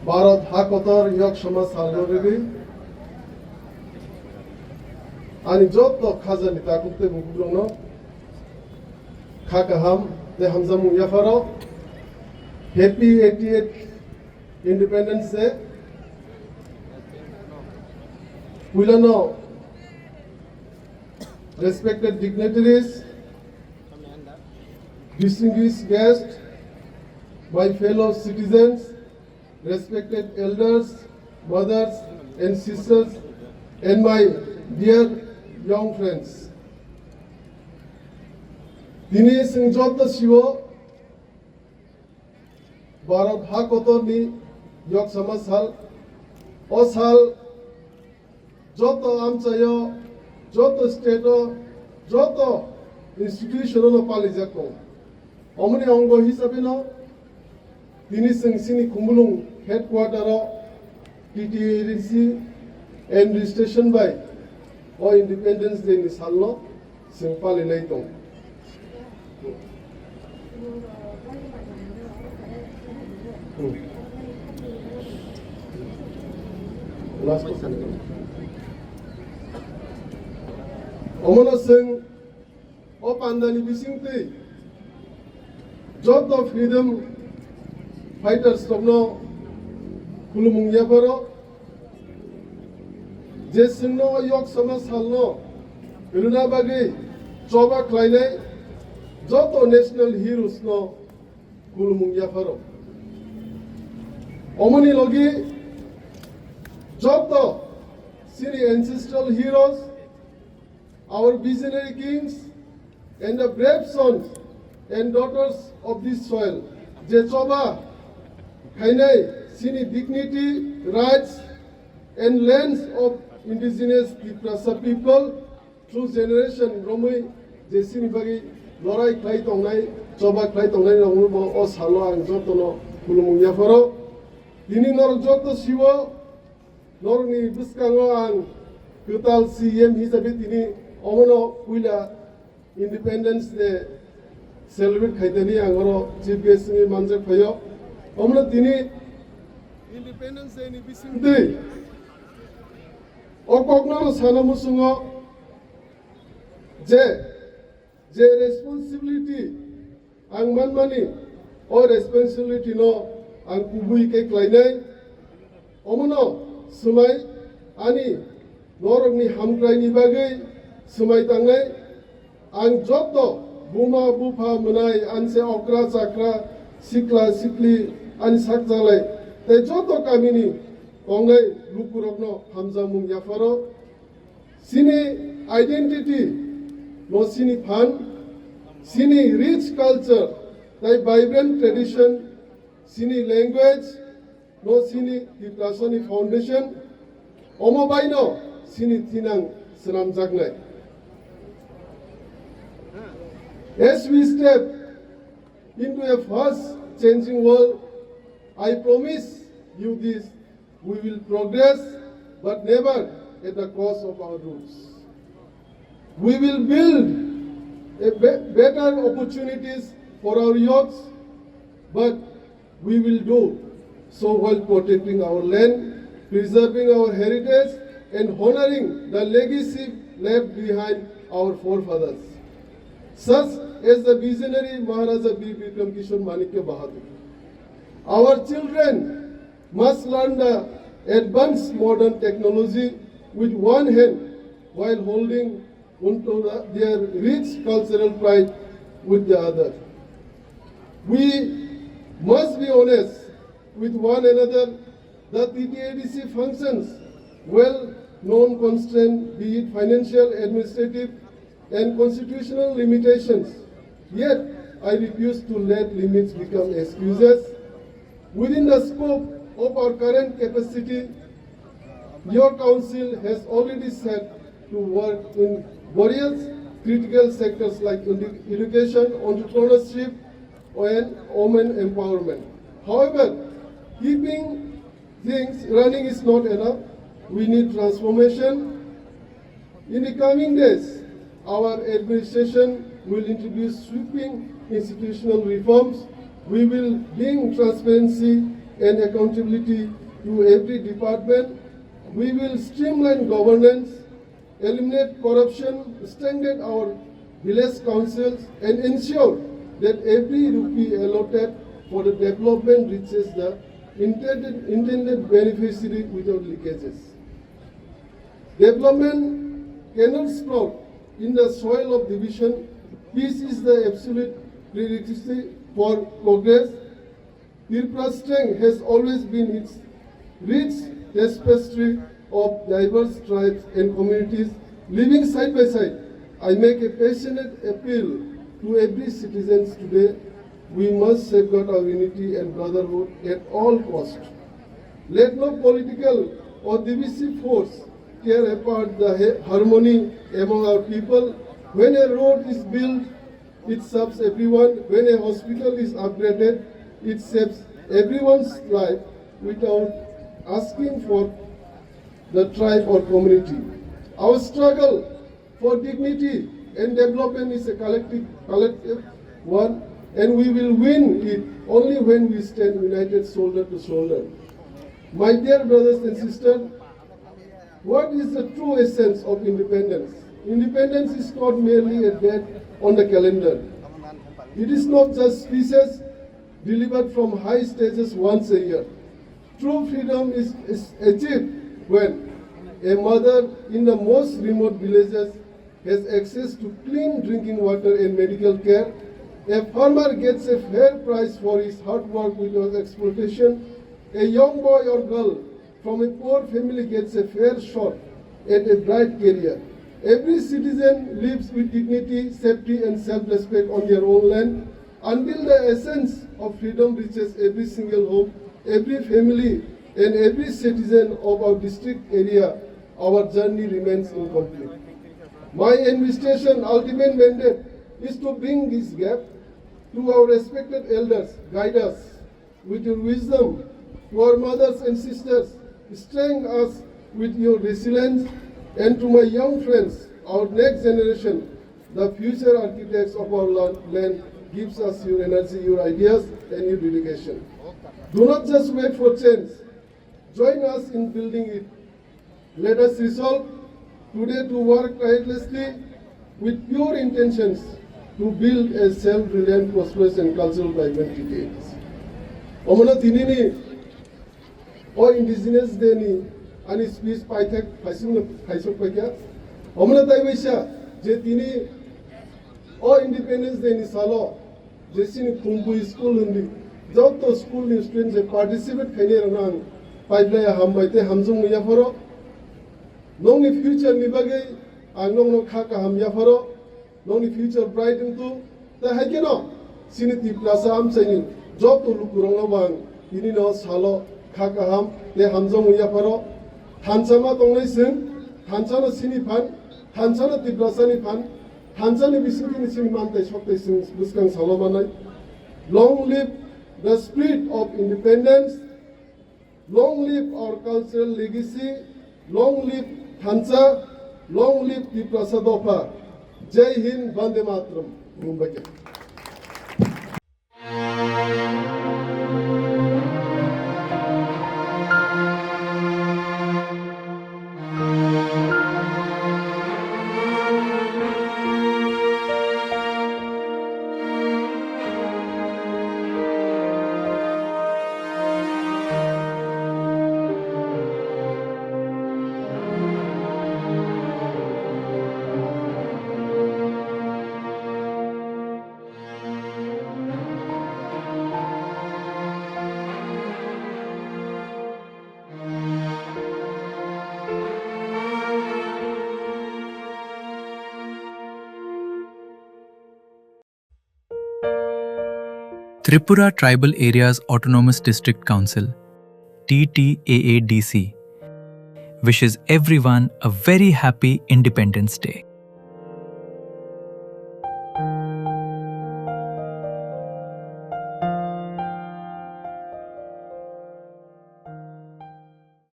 Bharat hakotor yok Samaj हालगोरेगी ani job to khazani takukte bukurono khakaham te hamzamu yafaro happy 88th Independence Day. Wilano, respected dignitaries, distinguished guests, my fellow citizens, respected elders, mothers and sisters, and my dear young friends. Dini singjot the shivo Bharat hakotor ni yok samas hal osal joto amchayo joto state joto institution no palijako omni ongo hisabe no dini sini Khumulwng headquarter TTAADC and registration by o Independence Day ni salno sing palilai tong Omona sing o pandani bisingti job of freedom fighters tobno Khumulwng yaparo je singno yok samas halno iluna bagi choba klainai joto national heroes no Khumulwng yaparo omoni logi joto sini ancestral heroes, our visionary kings, and the brave sons and daughters of this soil. Je choba khainai sini dignity, rights, and lands of indigenous people through generation romai je sini bagi lorai khlai tongnai choba khlai tongnai rongmo o salo ang jotono Khumulwng yaparo dini nor joto siwo norni biskango ang total CEM hisabe tini omono kuila Independence Day celebrate khaitani angoro chief guest ni manjak phayo omono tini Independence Day ni bisingde okokno sanamusungo je responsibility ang manmani o responsibility no ang Khumpui ke klainai omono sumai ani norogni hamkrai ni bagai sumai tangai ang joto buma bufa munai anse okra chakra sikla sikli ani sakjalai te joto kamini ongai lukurokno hamjamung yafaro sini identity no sini fan sini rich culture tai vibrant tradition sini language no sini Tiprasoni foundation omobaino sini tinang senam jagnai as we step into a fast changing world I promise you this we will progress but never at the cost of our roots we will build better opportunities for our youths but we will do so while protecting our land, preserving our heritage, and honoring the legacy left behind our forefathers, such as the visionary Maharaja Bir Bikram Kishore Manikya Bahadur. Our children must learn the advanced modern technology with one hand while holding onto their rich cultural pride with the other. We must be honest with one another. The TTAADC functions well-known constraints, be it financial, administrative, and constitutional limitations. Yet, I refuse to let limits become excuses. Within the scope of our current capacity, your council has already set to work in various critical sectors like education, entrepreneurship, and women empowerment. However, keeping things running is not enough. We need transformation. In the coming days, our administration will introduce sweeping institutional reforms. We will bring transparency and accountability to every department. We will streamline governance, eliminate corruption, strengthen our village councils, and ensure that every rupee allotted for the development reaches the intended beneficiary without leakages. Development cannot sprout in the soil of division. Peace is the absolute prerequisite for progress. Tripura's strength has always been its rich tapestry of diverse tribes and communities living side by side. I make a passionate appeal to every citizen today. We must safeguard our unity and brotherhood at all costs. Let no political or divisive force tear apart the harmony among our people. When a road is built, it serves everyone. When a hospital is upgraded, it saves everyone's life without asking for the tribe or community. Our struggle for dignity and development is a collective one, and we will win it only when we stand united shoulder to shoulder. My dear brothers and sisters, what is the true essence of independence? Independence is not merely a date on the calendar. It is not just speeches delivered from high stages once a year. True freedom is achieved when a mother in the most remote villages has access to clean drinking water and medical care. A farmer gets a fair price for his hard work without exploitation. A young boy or girl from a poor family gets a fair shot at a bright career. Every citizen lives with dignity, safety, and self-respect on their own land. Until the essence of freedom reaches every single home, every family, and every citizen of our district area, our journey remains incomplete. My administration ultimate mandate is to bring this gap to our respected elders. Guide us with your wisdom. To our mothers and sisters, strengthen us with your resilience. And to my young friends, our next generation, the future architects of our land, gives us your energy, your ideas, and your dedication. Do not just wait for change. Join us in building it. Let us resolve today to work tirelessly with pure intentions to build a self-reliant, prosperous, and cultural vibrant TTAADC. Omana tinini o indigenous deni ani speech paithak paisok pakya. Omana taiwisha je tini o independence deni salo jesini Khumpui school hundi. Jab to school ni students je participate khane ranang paiplaya hambaite hamjung ya foro. Nongni future ni bagai angnong no khaka ham ya foro. Nongni future bright into ta hakino siniti plaza am sayin job to lukurong no bang ini no salo khaka ham te hamjong ya foro. Thansama tongnai sing thansana sini phan thansana ti plaza ni phan thansani bisinti ni sini man tai sok tai sing buskang salo banai. Long live the spirit of independence. Long live our cultural legacy. Long live Thansa. Long live the Prasadopa. Jai Hind, Vande Mataram. Mumbai. Tripura Tribal Areas Autonomous District Council TTAADC wishes everyone a very happy Independence Day.